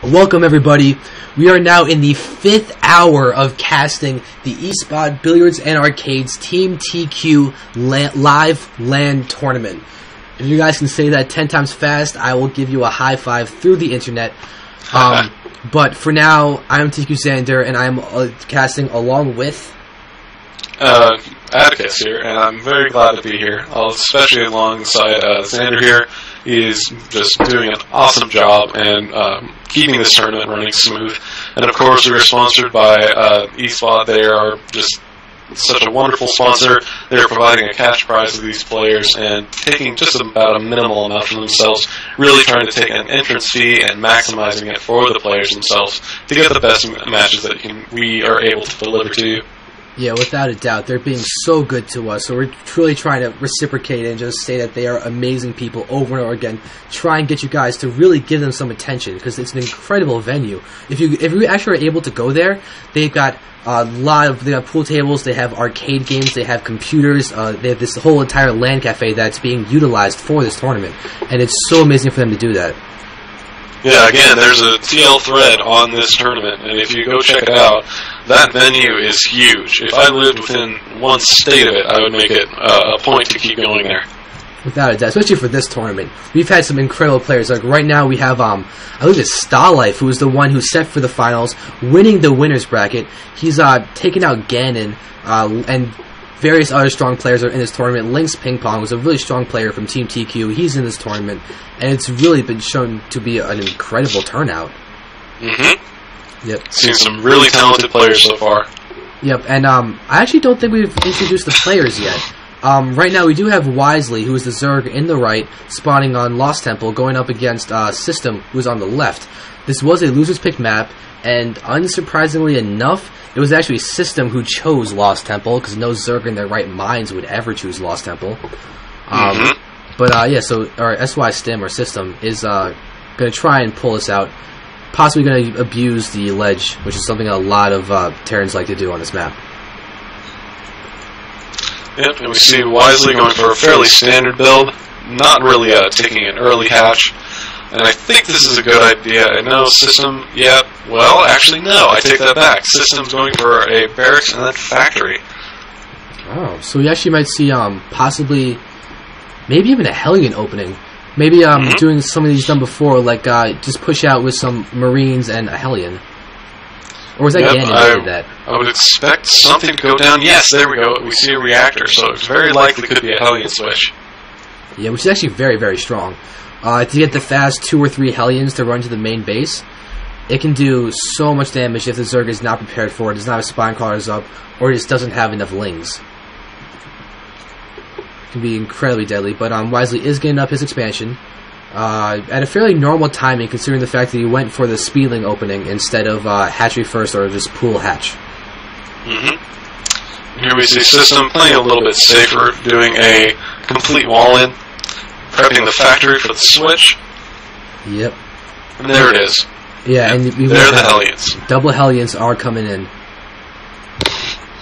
Welcome everybody. We are now in the 5th hour of casting the eSpot Billiards and Arcades Team TQ live LAN Tournament. If you guys can say that 10 times fast, I will give you a high five through the internet. But for now, I'm tQzander, and I'm casting along with... Atticus here, and I'm very glad to be here, especially alongside Xander here. He's just doing an awesome job and keeping this tournament running smooth. And of course, we are sponsored by eSpot. They are just such a wonderful sponsor. They're providing a cash prize to these players and taking just about a minimal amount for themselves, really trying to take an entrance fee and maximizing it for the players themselves to get the best matches that we are able to deliver to you. Yeah, without a doubt. They're being so good to us, so we're truly trying to reciprocate and just say that they are amazing people over and over again. Try and get you guys to really give them some attention, because it's an incredible venue. If you actually are able to go there, they've got they have pool tables, they have arcade games, they have computers, they have this whole entire LAN cafe that's being utilized for this tournament, and it's so amazing for them to do that. Yeah, again, there's a TL thread on this tournament, and if you go check it out, that venue is huge. If I lived within one state of it, I would make it a point to keep going there. Without a doubt, especially for this tournament. We've had some incredible players. Like right now we have, I believe it's Starlife, who is the one who set for the finals, winning the winner's bracket. He's taken out Ganon, and various other strong players are in this tournament. Lynx Ping Pong was a really strong player from Team TQ. He's in this tournament, and it's really been shown to be an incredible turnout. Yep. Seen some really talented players so far. Yep, and I actually don't think we've introduced the players yet. Right now we do have wysley, who is the Zerg in the right, spawning on Lost Temple, going up against sYstim, who's on the left. This was a loser's pick map, and unsurprisingly enough, it was actually sYstim who chose Lost Temple, because no Zerg in their right minds would ever choose Lost Temple. But yeah, so our sYstim, or sYstim, is going to try and pull us out, possibly going to abuse the ledge, which is something a lot of Terrans like to do on this map. Yep, and we see wysley going for a fairly standard build, not really taking an early hatch. And I think this is a good idea. I know sYstim, yeah, well, actually no, I take that back. sYstim's going for a barracks and then factory. Oh, so we actually might see possibly, maybe even a Hellion opening. Maybe doing some of these done before, like just push out with some Marines and a Hellion. Or was that Ganon that did that? I would expect something to go down. Yes, there we go. We see a reactor, so it's very likely could be a Hellion switch. Yeah, which is actually very, very strong. To get the fast 2 or 3 Hellions to run to the main base, it can do so much damage if the Zerg is not prepared for it, does not have spine crawlers up, or just doesn't have enough lings. It can be incredibly deadly, but wysley is getting up his expansion at a fairly normal timing, considering the fact that he went for the speedling opening instead of hatchery first or just pool hatch. Here we see sYstim playing a little bit safer, doing a complete wall-in, prepping the factory for the switch. Yep. And there it is. Yeah, and we there are the Hellions. Double Hellions are coming in.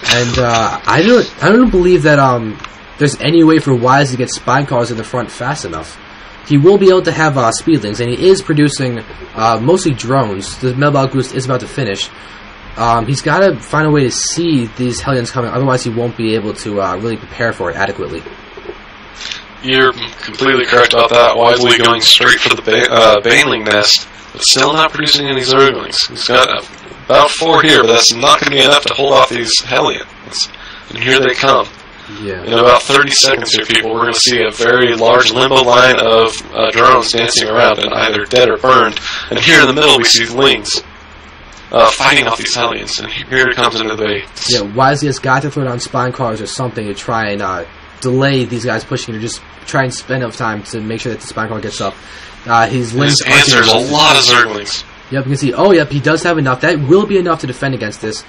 And I don't believe that there's any way for wysley to get spine crawlers in the front fast enough. He will be able to have speedlings, and he is producing mostly drones. The metabolic boost is about to finish. He's got to find a way to see these Hellions coming, otherwise he won't be able to really prepare for it adequately. You're completely correct about that. wysley going straight for the Baneling nest, but still not producing any Zerglings. He's got about 4 here, but that's not going to be enough to hold off these Hellions. And here they come. Yeah. In about 30 seconds here, people, we're going to see a very large limbo line of drones dancing around and either dead or burned. And here in the middle we see Lings fighting off these Hellions. And here it comes into the base. Yeah, wysley has got to throw down spine crawlers or something to try and delay these guys pushing, or just try and spend enough time to make sure that the spine crawler gets up. His Lings answers a lot of Zerglings. Yep, you can see, oh yep, he does have enough. That will be enough to defend against this.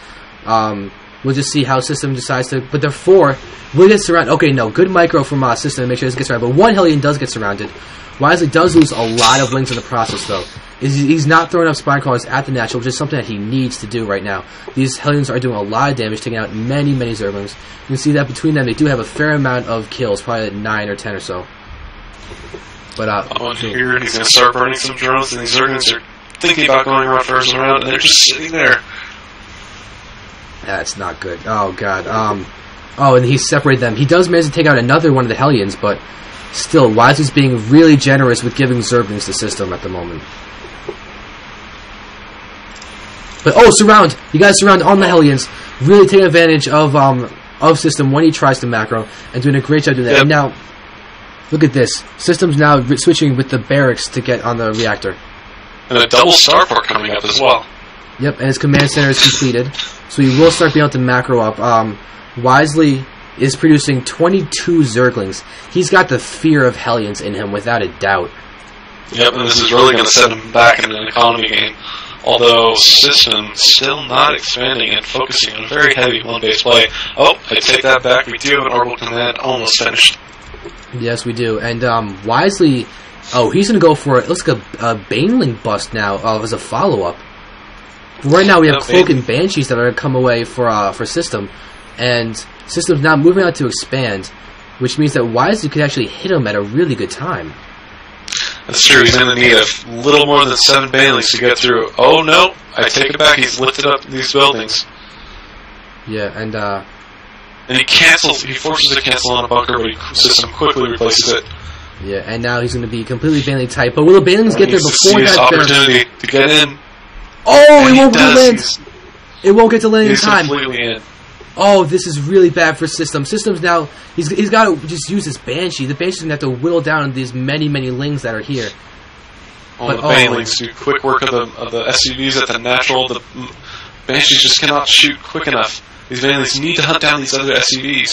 We'll just see how sYstim decides to... But there 4 will get surrounded. Okay, no, good micro from sYstim to make sure this gets surrounded. But 1 Hellion does get surrounded. wysley does lose a lot of lings in the process, though. He's not throwing up spine crawlers at the natural, which is something that he needs to do right now. These Hellions are doing a lot of damage, taking out many, many Zerglings. You can see that between them, they do have a fair amount of kills, probably 9 or 10 or so. But here he's going to start burning some drones, and these Zerglings are thinking about going around first round, and they're just sitting there. That's not good. Oh, God. Oh, and he separated them. He does manage to take out another one of the Hellions, but still, wysley's being really generous with giving Zerglings the system at the moment. But, oh, surround! You guys surround on the Hellions. Really taking advantage of System when he tries to macro, and doing a great job doing that. Yep. And now, look at this. System's now switching with the barracks to get on the reactor. And a double starport coming up as well. Yep, and his command center is completed. So he will start being able to macro up. wysley is producing 22 Zerglings. He's got the fear of Hellions in him, without a doubt. Yep, and this is really going to set him back in an economy game. Although System still not expanding and focusing on a very heavy one-base play. Oh, I take that back. We do have an orbital command almost finished. Yes, we do. And wysley, oh, he's going to go for it. Looks like a Baneling bust now as a follow-up. Right now we have Cloak and Banshees that are going to come away for System. And System's now moving out to expand, which means that wysley could actually hit him at a really good time. That's true. He's going to need a little more than 7 Banelings to get through. Oh, no. I take it back. He's lifted up these buildings. Yeah, and he cancels. He forces a cancel on a bunker, but System quickly replaces it. Yeah, and now he's going to be completely Baneling tight. But will the Banelings get there before that? Opportunity to get in. Oh, it won't get to land. It won't get to land in time. He's completely in. Oh, this is really bad for System. System's now, he's got to just use his Banshee. The Banshee's going to have to whittle down these many lings that are here. The Banelings do quick work of the SUVs at the natural. The Banshees just cannot shoot quick enough. These Banelings need to hunt down these other SUVs.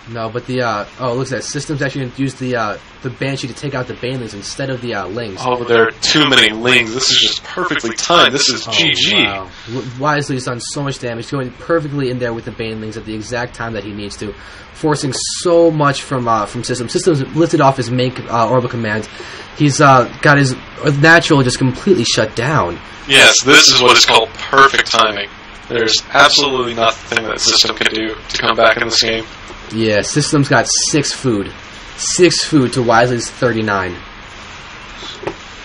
No, but the, oh, look at that. System's actually going to use the Banshee to take out the Banelings instead of the lings. Oh, but there are too many lings. This is just perfectly timed. This is GG. Wow. wysley's done so much damage, going perfectly in there with the Banelings at the exact time that he needs to, forcing so much from System. System's lifted off his main orbital command. He's got his natural just completely shut down. Yes, this is what is called perfect timing. There's absolutely nothing that System can do to come back in this game. Yeah, System's got 6 food. 6 food to wysley's 39.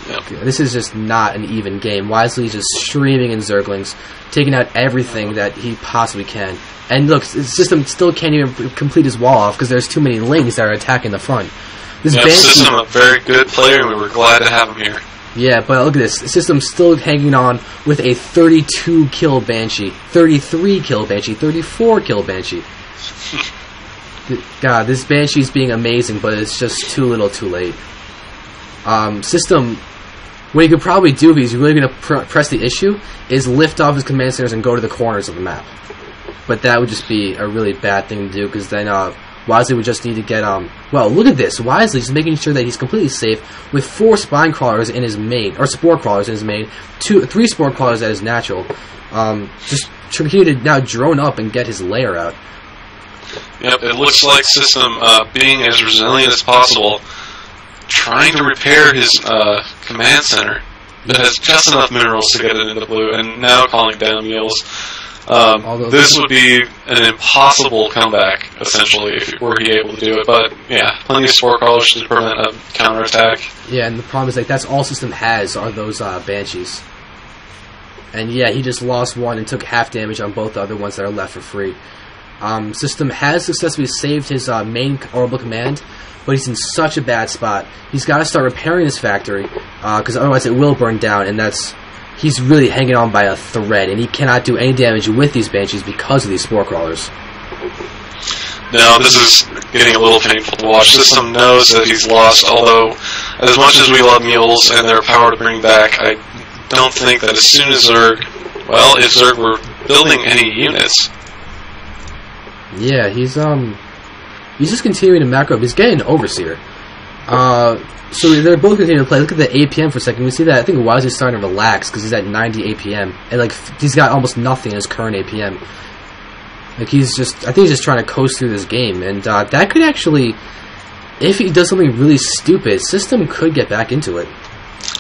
Yep. This is just not an even game. wysley's just streaming in Zerglings, taking out everything that he possibly can. And look, System still can't even complete his wall off because there's too many lings that are attacking the front. This System, a very good player, and we were glad to have him here. Yeah, but look at this. System's still hanging on with a 32-kill Banshee, 33-kill Banshee, 34-kill Banshee. God, this Banshee's being amazing, but it's just too little too late. System, what he could probably do if he's really going to press the issue is lift off his command centers and go to the corners of the map. But that would just be a really bad thing to do, because then wysley would just need to get... well, look at this. wysley's making sure that he's completely safe with 4 spine crawlers in his main, or spore crawlers in his main, 3 spore crawlers at his natural. Just trying to now drone up and get his lair out. Yep, it looks like System being as resilient as possible, trying to repair his command center that has just enough minerals to get it into blue, and now calling down mules. This would be an impossible comeback, essentially, if were he able to do it. But yeah, plenty of spore crawlers to prevent a counterattack. Yeah, and the problem is like that's all System has are those Banshees. And yeah, he just lost one and took half damage on both the other ones that are left for free. System has successfully saved his main orbital command, but he's in such a bad spot. He's got to start repairing his factory, because otherwise it will burn down, and he's really hanging on by a thread, and he cannot do any damage with these Banshees because of these spore crawlers. Now, this is getting a little painful to watch. System knows that he's lost, although as much as we love mules and their power to bring back, I don't think that as soon as Zerg, well, if Zerg were building any units... Yeah, he's just continuing to macro up. He's getting an Overseer. So they're both continuing to play. Look at the APM for a second. We see that I think wysley's starting to relax because he's at 90 APM, and like he's got almost nothing in his current APM. Like I think he's just trying to coast through this game, and that could actually, if he does something really stupid, System could get back into it.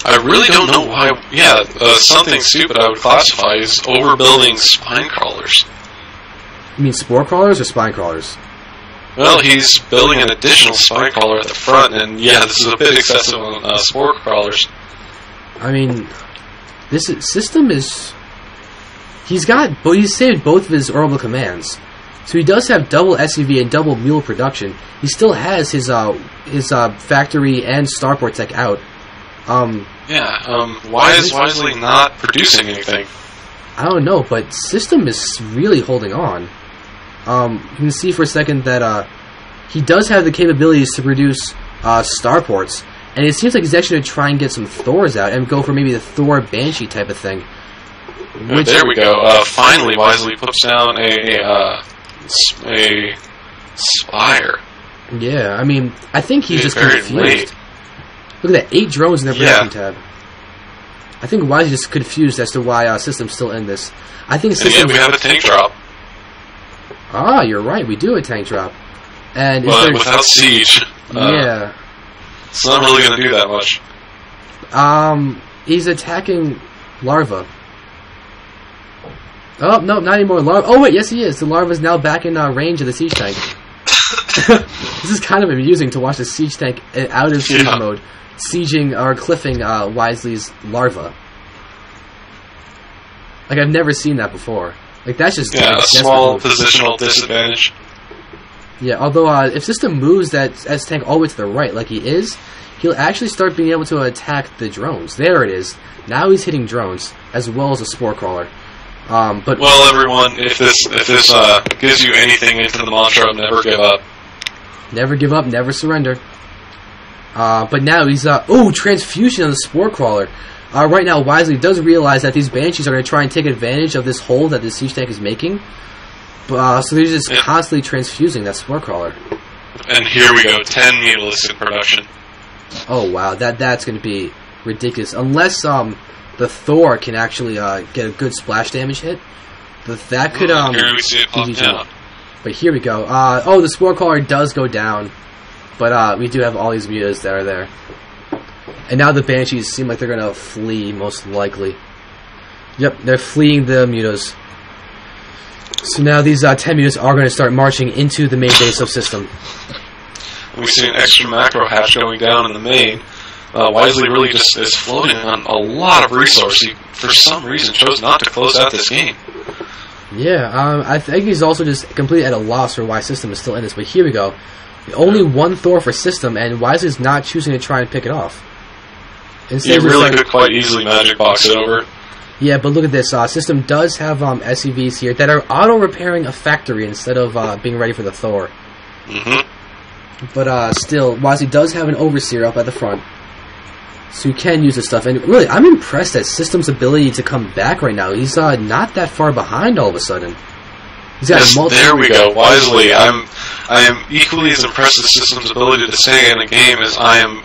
I really don't know why. Yeah, something stupid I would classify as overbuilding spine crawlers. You mean spore crawlers or spine crawlers? Well, he's building an additional spine crawler at the front, and yeah, this is a bit excessive on spore crawlers. I mean, sYstim is... He's saved both of his orbital commands. So he does have double SCV and double mule production. He still has his factory and starport tech out. Why is wysley not producing anything? I don't know, but sYstim is really holding on. You can see for a second that he does have the capabilities to produce starports, and it seems like he's actually going to try and get some Thors out and go for maybe the Thor Banshee type of thing. There we go. Finally, wysley puts down a Spire. Yeah, I mean, I think he's just very confused. late. Look at that, 8 drones in their production tab. I think wysley's just confused as to why sYstim's still in this. I think sYstim. We have a tank drop. Ah, you're right. We do a tank drop, and but without siege, yeah, it's not really going to do that much. He's attacking larva. Oh no, not anymore. Larva. Oh wait, yes he is. The larva's now back in range of the siege tank. This is kind of amusing to watch the siege tank out of siege mode, sieging or cliffing wysley's larva. Like, I've never seen that before. Like, that's just a small positional disadvantage. Yeah, although if sYstim moves that S-tank all the way to the right, like he is, he'll actually start being able to attack the drones. There it is. Now he's hitting drones as well as a spore crawler. But well, everyone, if this gives you anything into the mantra of never give up. Never give up, never surrender. But now he's transfusion on the spore crawler. Right now, wysley does realize that these banshees are going to try and take advantage of this hole that the siege tank is making. So they're just constantly transfusing that spore crawler. And here we go, 10 mutalisks in production. Oh wow, that's going to be ridiculous. Unless the Thor can actually get a good splash damage hit, that could here we see it pop down. But here we go. The spore crawler does go down, but we do have all these mutas that are there. And now the banshees seem like they're going to flee, most likely. Yep, they're fleeing the mutas. So now these 10 mutas are going to start marching into the main base of sYstim. We see an extra macro hatch going down in the main. wysley really just is floating on a lot of resource. He, for some reason, chose not to close out this game. Yeah, I think he's also just completely at a loss for why sYstim is still in this. But here we go. Only one Thor for sYstim, and wysley's not choosing to try and pick it off. Instead, really could quite easily magic box it over. Yeah, but look at this. sYstim does have SCVs here that are auto-repairing a factory instead of being ready for the Thor. Mm-hmm. But still, wysley does have an Overseer up at the front. So you can use this stuff. And really, I'm impressed at sYstim's ability to come back right now. He's not that far behind all of a sudden. He's got there we go. wysley. I am equally as impressed with sYstim's ability to stay in a game as I am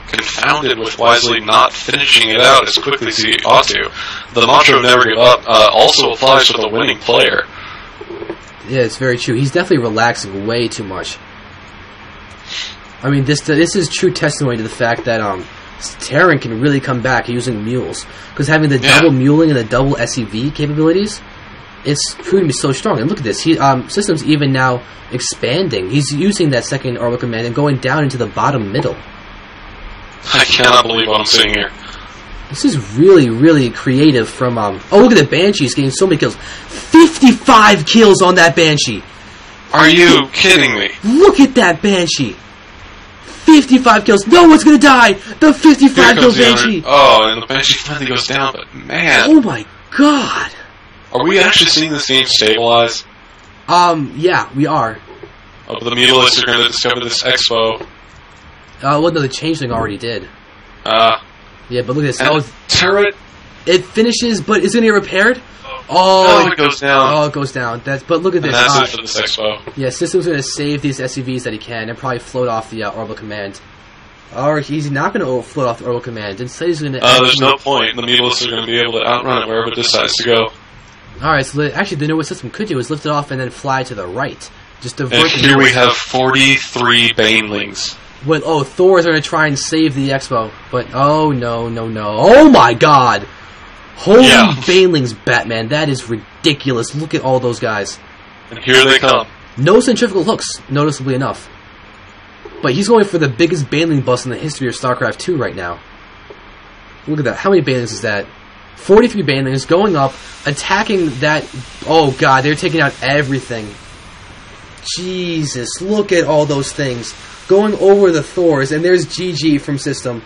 confounded with wysley not finishing it out as quickly as he ought to. The mantra of never give up also applies to the winning player. Yeah, it's very true. He's definitely relaxing way too much. I mean, this is true testimony to the fact that Terran can really come back using mules. Because having the double muling and the double SCV capabilities, it's proving to be so strong. And look at this. sYstim's even now expanding. He's using that second orbital command and going down into the bottom middle. I cannot believe what I'm seeing here. This is really, really creative from... look at the Banshee's getting so many kills. 55 kills on that Banshee! Are you kidding me? Look at that Banshee! 55 kills. No one's gonna die! The 55 kill Banshee! And the Banshee finally goes down, but man... Oh my god! Are we actually seeing this game stabilize? Yeah, we are. Oh, but the mutalisks are going to discover this expo. Well, no, the Changeling already did. Yeah, but look at this. And turret? It finishes, but is it going to get repaired? It goes down. Oh, it goes down. But look at this. And that's it for this expo. Yeah, sYstim's going to save these SCVs that he can and probably float off the orbital command. Or he's not going to float off the orbital command. Instead, he's going to... there's no point. The mutalisks are going to be able to outrun it wherever it decides to go. Alright, so actually the newest sYstim could do is lift it off and then fly to the right. Just divert. And here we have 43 Banelings. Thor's are going to try and save the expo. But, oh, no. Oh my god! Holy Banelings, Batman. That is ridiculous. Look at all those guys. And here they come. No centrifugal hooks, noticeably enough. But he's going for the biggest Baneling bust in the history of StarCraft 2 right now. Look at that. How many Banelings is that? 43 banelings going up, attacking that. Oh god, they're taking out everything. Jesus, look at all those things going over the Thors, and there's GG from sYstim.